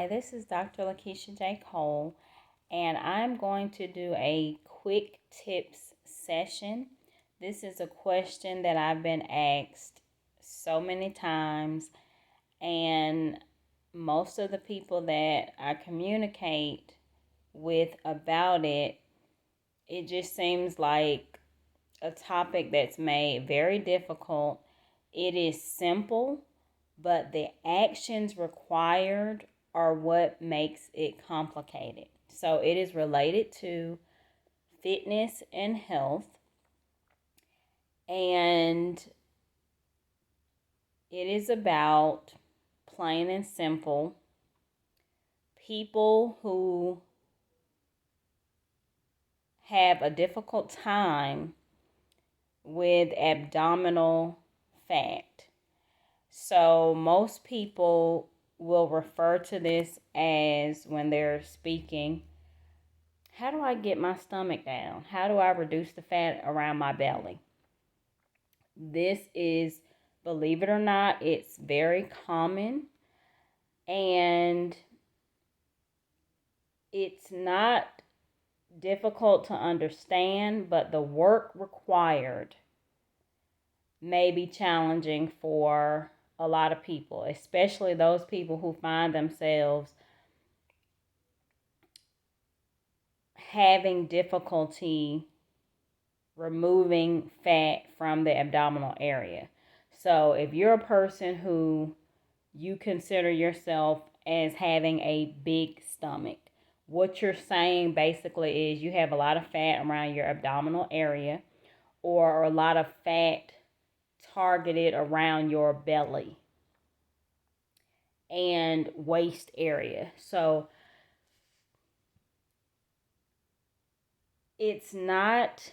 Hi, this is Dr. LaKeisha J. And I'm going to do a quick tips session. This is a question that I've been asked so many times, and most of the people that I communicate with about it, it just seems like a topic that's made very difficult. It is simple, but the actions required are what makes it complicated. So it is related to fitness and health, and it is about, plain and simple, people who have a difficult time with abdominal fat. So most people will refer to this as, when they're speaking, how do I get my stomach down? How do I reduce the fat around my belly? This is, believe it or not, it's very common, and it's not difficult to understand, but the work required may be challenging for a lot of people, especially those people who find themselves having difficulty removing fat from the abdominal area. So if you're a person who you consider yourself as having a big stomach, what you're saying basically is you have a lot of fat around your abdominal area, or a lot of fat targeted around your belly and waist area. So it's not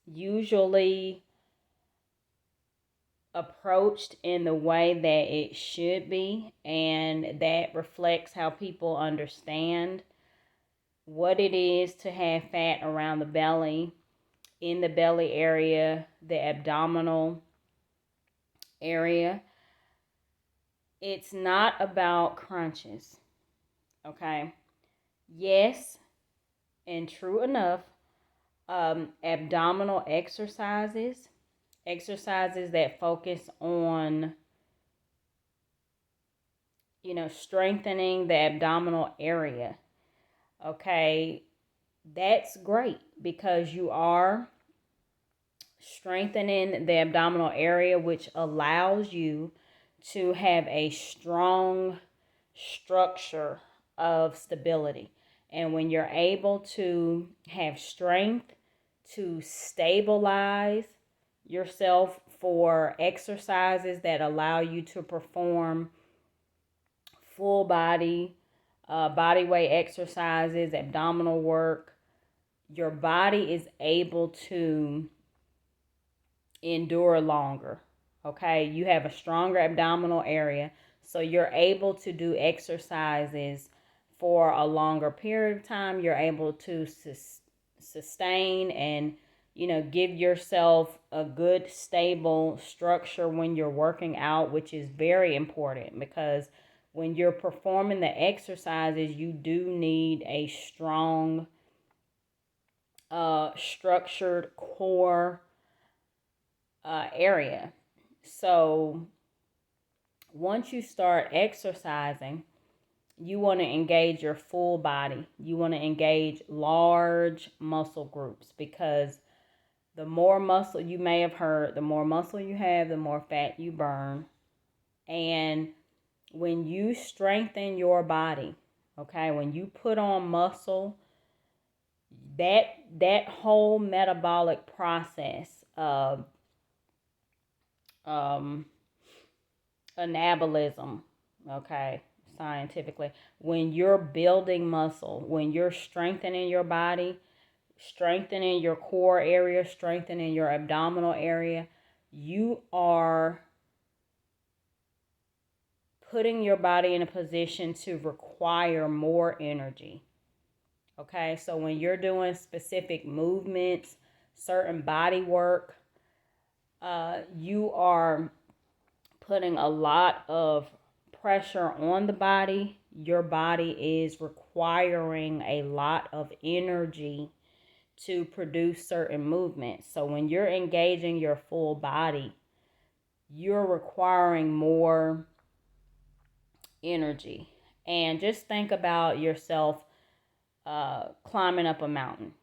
usually approached in the way that it should be, and that reflects how people understand what it is to have fat around the belly, in the belly area, the abdominal area. It's not about crunches, okay? Yes, and true enough, abdominal exercises that focus on, strengthening the abdominal area, okay, that's great, because you are strengthening the abdominal area, which allows you to have a strong structure of stability. And when you're able to have strength to stabilize yourself for exercises that allow you to perform full body, body weight exercises, abdominal work, your body is able to endure longer. Okay, you have a stronger abdominal area, so you're able to do exercises for a longer period of time. You're able to sustain and, give yourself a good, stable structure when you're working out, which is very important, because when you're performing the exercises, you do need a strong, structured core area. So once you start exercising, you want to engage your full body. You want to engage large muscle groups, because the more muscle, you may have heard, the more muscle you have, the more fat you burn. And when you strengthen your body, okay, when you put on muscle, that whole metabolic process of anabolism, okay, scientifically, when you're building muscle, when you're strengthening your body, strengthening your core area, strengthening your abdominal area, you are putting your body in a position to require more energy. Okay, so when you're doing specific movements, certain body work, you are putting a lot of pressure on the body, your body is requiring a lot of energy to produce certain movements. So when you're engaging your full body, you're requiring more energy. And just think about yourself climbing up a mountain.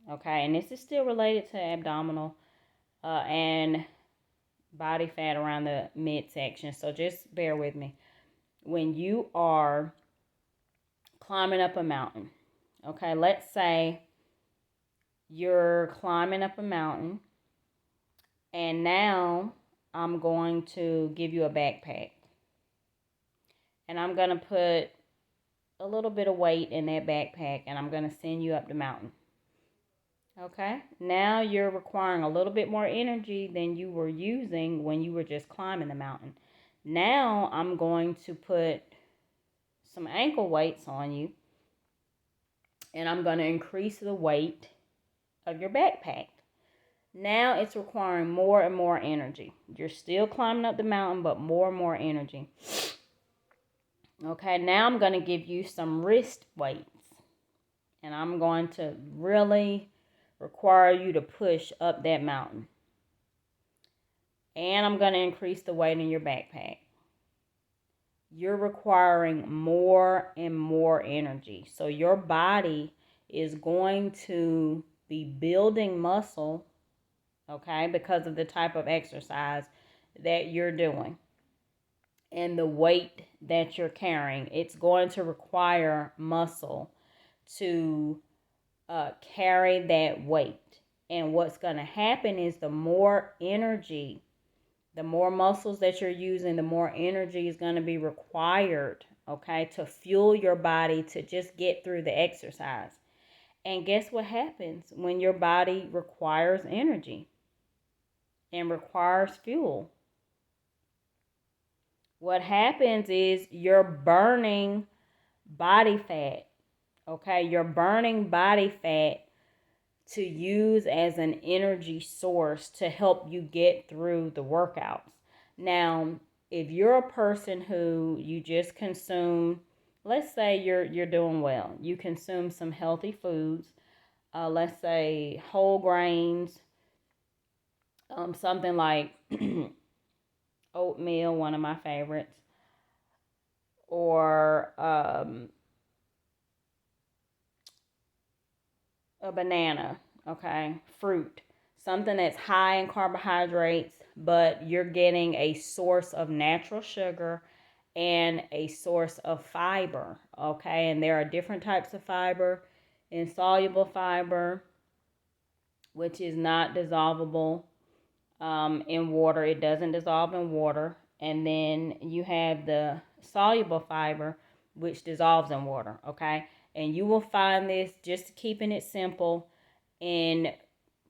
Okay, and this is still related to abdominal and body fat around the midsection. So just bear with me. When you are climbing up a mountain, okay, let's say you're climbing up a mountain, and now I'm going to give you a backpack, and I'm going to put a little bit of weight in that backpack, and I'm going to send you up the mountain. Okay, now you're requiring a little bit more energy than you were using when you were just climbing the mountain. Now I'm going to put some ankle weights on you, and I'm going to increase the weight of your backpack. Now it's requiring more and more energy. You're still climbing up the mountain, but more and more energy. Okay, now I'm going to give you some wrist weights, and I'm going to really require you to push up that mountain. And I'm going to increase the weight in your backpack. You're requiring more and more energy. So your body is going to be building muscle, okay, because of the type of exercise that you're doing and the weight that you're carrying. It's going to require muscle to carry that weight. And what's going to happen is the more energy, the more muscles that you're using, the more energy is going to be required, okay, to fuel your body to just get through the exercise. And guess what happens when your body requires energy and requires fuel? What happens is you're burning body fat, okay? You're burning body fat to use as an energy source to help you get through the workouts. Now, if you're a person who you just consume, let's say you're doing well, you consume some healthy foods, let's say whole grains, something like oatmeal, one of my favorites, or a banana, okay, fruit, something that's high in carbohydrates, but you're getting a source of natural sugar and a source of fiber, okay? And there are different types of fiber. Insoluble fiber, which is not dissolvable in water. It doesn't dissolve in water. And then you have the soluble fiber, which dissolves in water, okay? And you will find this, just keeping it simple, in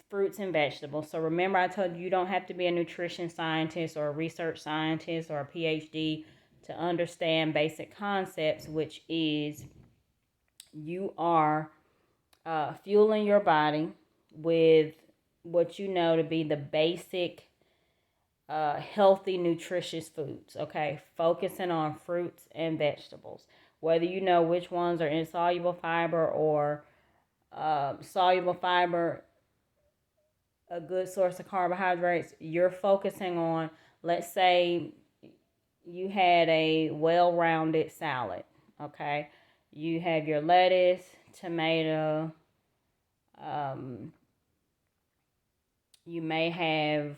fruits and vegetables. So remember, I told you you don't have to be a nutrition scientist or a research scientist or a PhD to understand basic concepts, which is you are fueling your body with what you know to be the basic healthy, nutritious foods, okay? Focusing on fruits and vegetables. Whether you know which ones are insoluble fiber or soluble fiber, a good source of carbohydrates, you're focusing on, let's say you had a well-rounded salad, okay? You have your lettuce, tomato, you may have,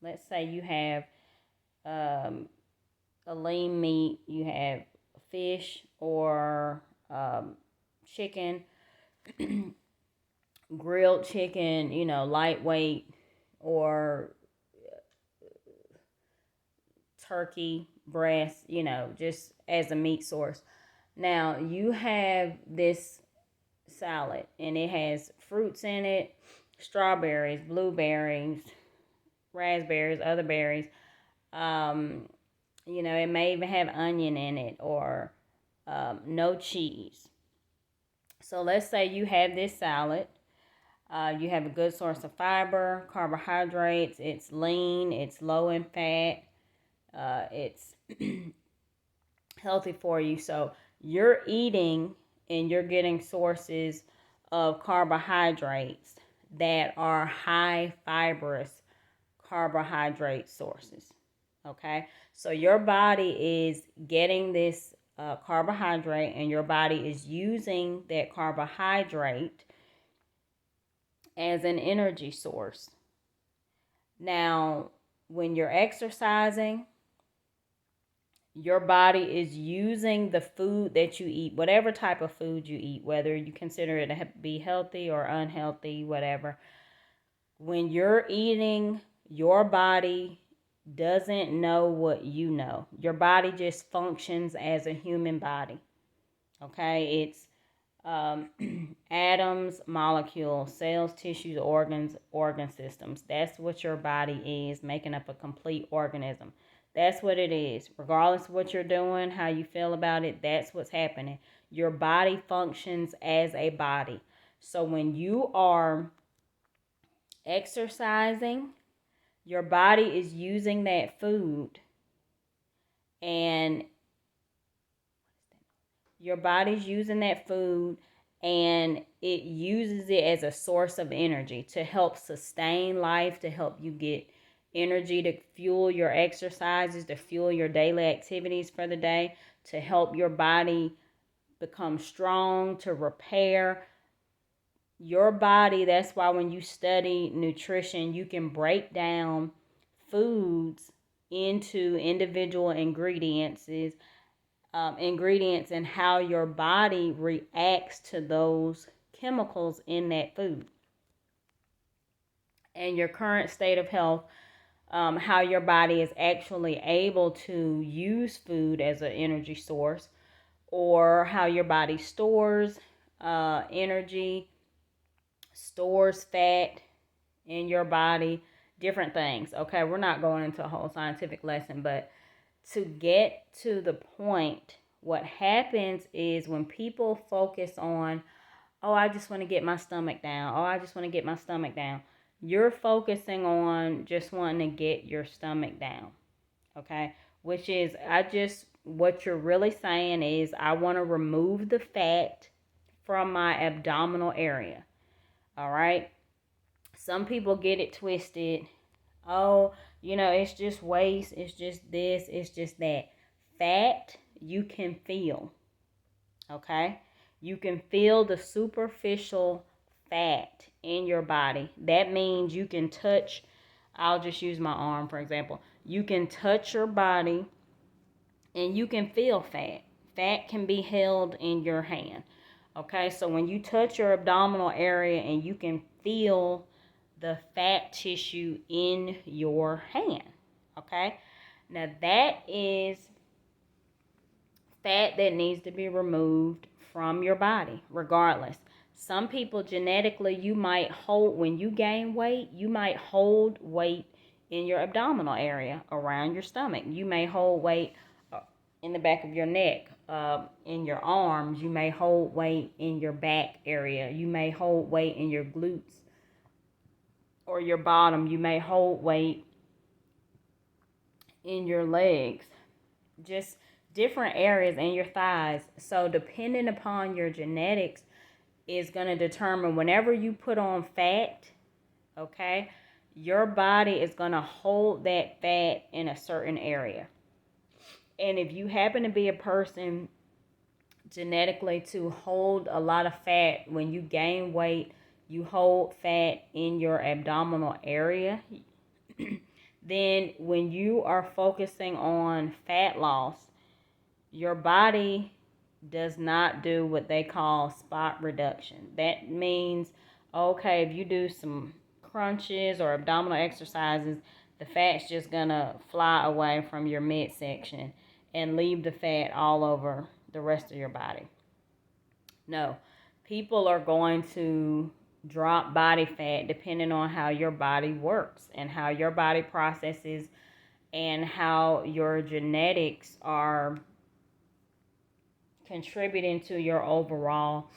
let's say you have a lean meat, you have fish or chicken, grilled chicken, you know, lightweight, or turkey breast, you know, just as a meat source. Now you have this salad and it has fruits in it, strawberries, blueberries, raspberries, other berries. You know, it may even have onion in it or no cheese. So let's say you have this salad. You have a good source of fiber, carbohydrates. It's lean. It's low in fat. It's healthy for you. So you're eating and you're getting sources of carbohydrates that are high fibrous carbohydrate sources. Okay, so your body is getting this carbohydrate, and your body is using that carbohydrate as an energy source. Now, when you're exercising, your body is using the food that you eat, whatever type of food you eat, whether you consider it to be healthy or unhealthy, whatever. When you're eating, your body doesn't know what you know. Your body just functions as a human body. Okay, it's atoms, molecules, cells, tissues, organs, organ systems. That's what your body is, making up a complete organism. That's what it is. Regardless of what you're doing, how you feel about it, that's what's happening. Your body functions as a body. So when you are exercising, your body is using that food, and your body's using that food, and it uses it as a source of energy to help sustain life, to help you get energy to fuel your exercises, to fuel your daily activities for the day, to help your body become strong, to repair your body. That's why when you study nutrition, you can break down foods into individual ingredients and how your body reacts to those chemicals in that food and your current state of health, how your body is actually able to use food as an energy source, or how your body stores energy, stores fat in your body, different things. Okay, we're not going into a whole scientific lesson, but to get to the point, what happens is when people focus on, oh, I just want to get my stomach down. Oh, I just want to get my stomach down. You're focusing on just wanting to get your stomach down. Okay, which is, what you're really saying is, I want to remove the fat from my abdominal area. All right. Some people get it twisted. Oh, it's just waste, it's just this, it's just that. Fat, you can feel, okay? You can feel the superficial fat in your body. That means you can touch, I'll just use my arm, for example. You can touch your body and you can feel fat. Fat can be held in your hand, okay? So when you touch your abdominal area and you can feel the fat tissue in your hand, okay? Now that is fat that needs to be removed from your body, regardless. Some people genetically, you might hold, when you gain weight, you might hold weight in your abdominal area around your stomach. You may hold weight in the back of your neck, in your arms. You may hold weight in your back area. You may hold weight in your glutes or your bottom. You may hold weight in your legs, just different areas in your thighs. So depending upon your genetics is going to determine, whenever you put on fat, okay, your body is going to hold that fat in a certain area. And if you happen to be a person genetically to hold a lot of fat, when you gain weight, you hold fat in your abdominal area, then when you are focusing on fat loss, your body does not do what they call spot reduction. That means, okay, if you do some crunches or abdominal exercises, the fat's just gonna fly away from your midsection and leave the fat all over the rest of your body. No, people are going to drop body fat depending on how your body works and how your body processes and how your genetics are contributing to your overall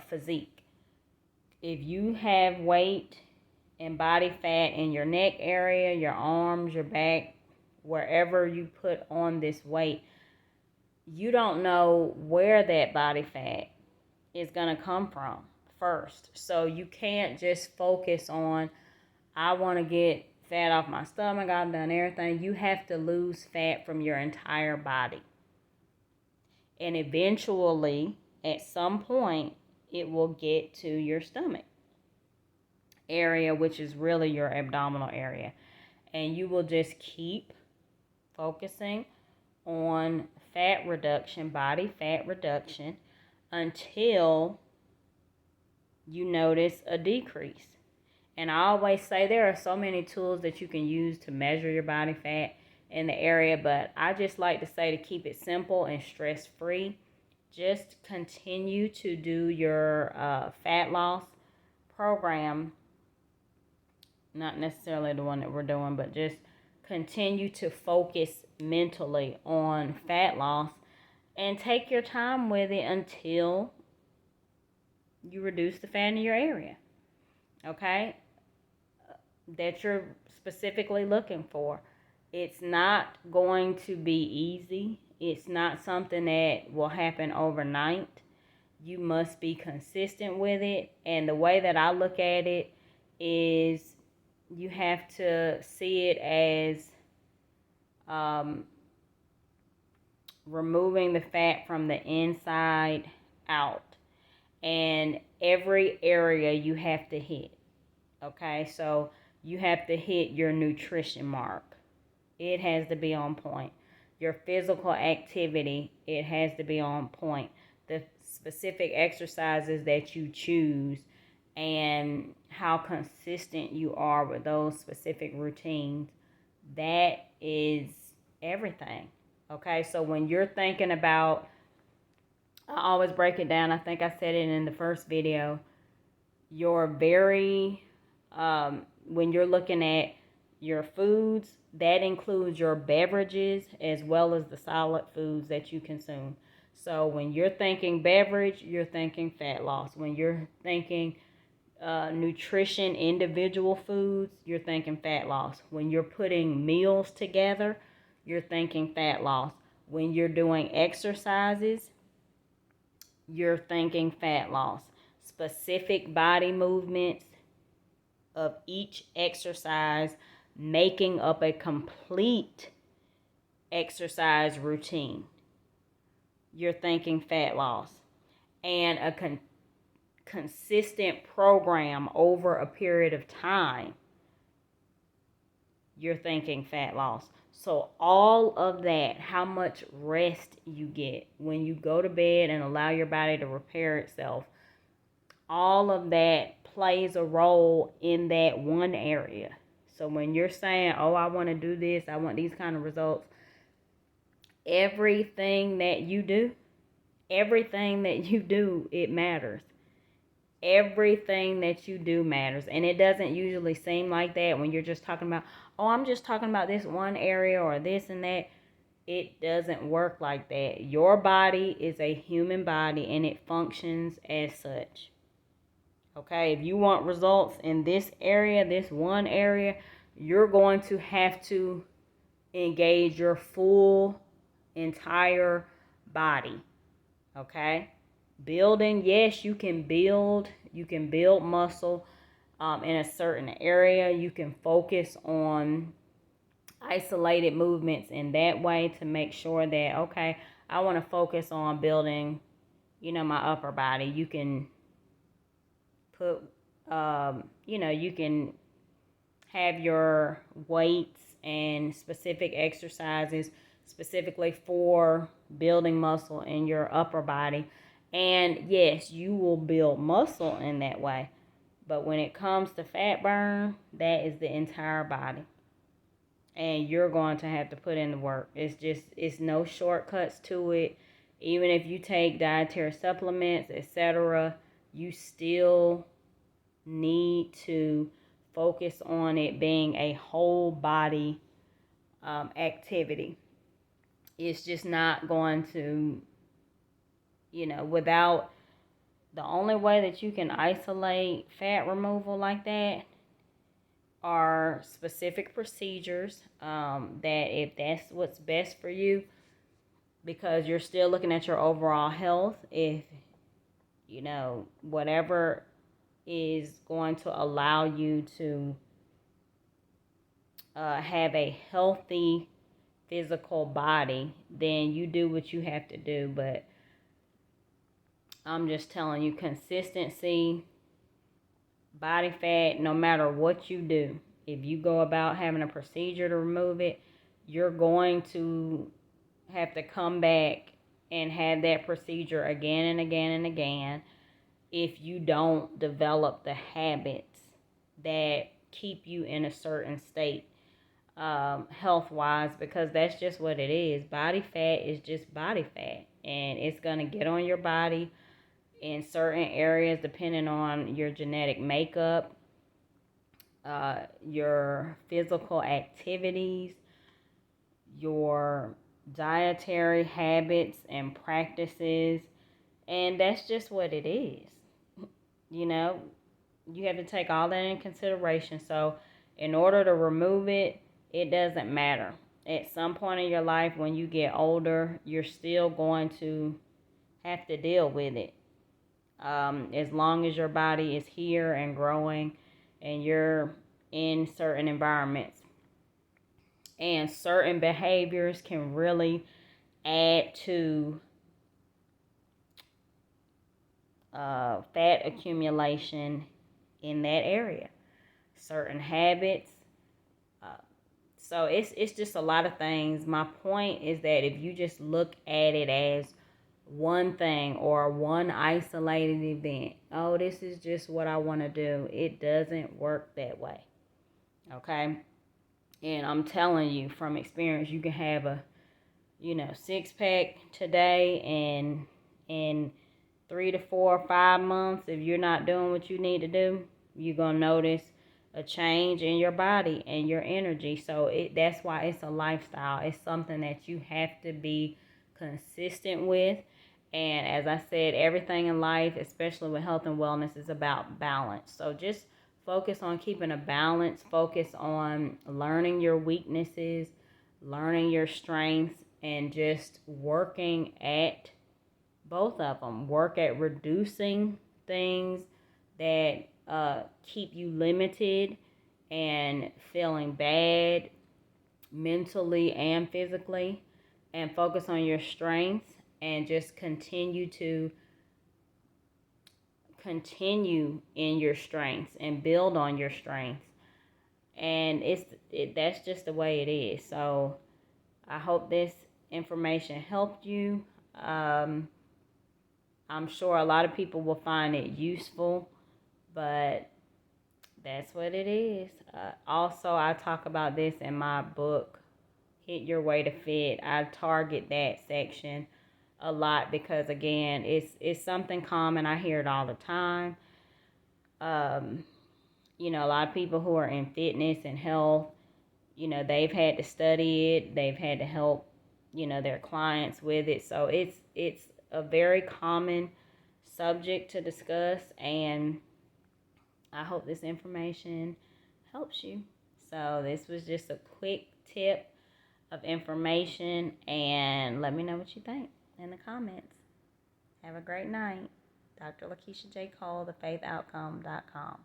physique. If you have weight and body fat in your neck area, your arms, your back, wherever you put on this weight, you don't know where that body fat is going to come from first. So you can't just focus on, I want to get fat off my stomach, I've done everything. You have to lose fat from your entire body. And eventually, at some point, it will get to your stomach area, which is really your abdominal area. And you will just keep focusing on fat reduction, body fat reduction, until you notice a decrease. And I always say there are so many tools that you can use to measure your body fat in the area, but I just like to say, to keep it simple and stress-free, just continue to do your fat loss program. Not necessarily the one that we're doing, but just continue to focus mentally on fat loss and take your time with it until you reduce the fat in your area. Okay? That you're specifically looking for. It's not going to be easy. It's not something that will happen overnight. You must be consistent with it. And the way that I look at it is, you have to see it as removing the fat from the inside out. And every area you have to hit. Okay, so you have to hit your nutrition mark. It has to be on point. Your physical activity, it has to be on point. The specific exercises that you choose and how consistent you are with those specific routines, that is everything. Okay, so when you're thinking about, I always break it down. I think I said it in the first video. When you're looking at your foods, that includes your beverages as well as the solid foods that you consume. So when you're thinking beverage, you're thinking fat loss. When you're thinking nutrition, individual foods, you're thinking fat loss. When you're putting meals together, you're thinking fat loss. When you're doing exercises, you're thinking fat loss. Specific body movements of each exercise making up a complete exercise routine, you're thinking fat loss. And a consistent program over a period of time, you're thinking fat loss. So all of that, how much rest you get when you go to bed and allow your body to repair itself, all of that plays a role in that one area. So when you're saying, oh, I want to do this, I want these kind of results, everything that you do, it matters. Everything that you do matters. And it doesn't usually seem like that when you're just talking about, oh, I'm just talking about this one area or this and that. It doesn't work like that. Your body is a human body and it functions as such. Okay, if you want results in this area, this one area, you're going to have to engage your full entire body. Okay, building, yes, you can build muscle in a certain area. You can focus on isolated movements in that way to make sure that, okay, I want to focus on building, my upper body. You can put, you can have your weights and specific exercises specifically for building muscle in your upper body. And yes, you will build muscle in that way. But when it comes to fat burn, that is the entire body. And you're going to have to put in the work. It's no shortcuts to it. Even if you take dietary supplements, etc., you still need to focus on it being a whole body activity. It's just not going to, without, the only way that you can isolate fat removal like that are specific procedures that if that's what's best for you, because you're still looking at your overall health. If, whatever is going to allow you to have a healthy physical body, then you do what you have to do. But I'm just telling you, consistency, body fat, no matter what you do, if you go about having a procedure to remove it, you're going to have to come back and have that procedure again and again and again if you don't develop the habits that keep you in a certain state, health-wise, because that's just what it is. Body fat is just body fat, and it's going to get on your body in certain areas depending on your genetic makeup, your physical activities, your dietary habits and practices, and that's just what it is. You have to take all that in consideration. So in order to remove it, it doesn't matter. At some point in your life when you get older, you're still going to have to deal with it. As long as your body is here and growing and you're in certain environments. And certain behaviors can really add to fat accumulation in that area. Certain habits. So it's just a lot of things. My point is that if you just look at it as one thing or one isolated event, oh, this is just what I want to do, it doesn't work that way. Okay? And I'm telling you from experience, you can have a, six-pack today, and in 3 to 4 or 5 months, if you're not doing what you need to do, you're going to notice a change in your body and your energy. So that's why it's a lifestyle. It's something that you have to be consistent with. And as I said, everything in life, especially with health and wellness, is about balance. So just focus on keeping a balance. Focus on learning your weaknesses, learning your strengths, and just working at both of them. Work at reducing things that keep you limited and feeling bad mentally and physically, and focus on your strengths and just continue in your strengths and build on your strengths. And that's just the way it is. So I hope this information helped you. I'm sure a lot of people will find it useful, but that's what it is. Also, I talk about this in my book, Hit Your Way to Fit. I target that section a lot because, again, it's something common. I hear it all the time. A lot of people who are in fitness and health, they've had to study it. They've had to help, their clients with it. So it's a very common subject to discuss, and I hope this information helps you. So this was just a quick tip of information, and let me know what you think in the comments. Have a great night. Dr. LaKeisha J. Cole, thefaithoutcome.com.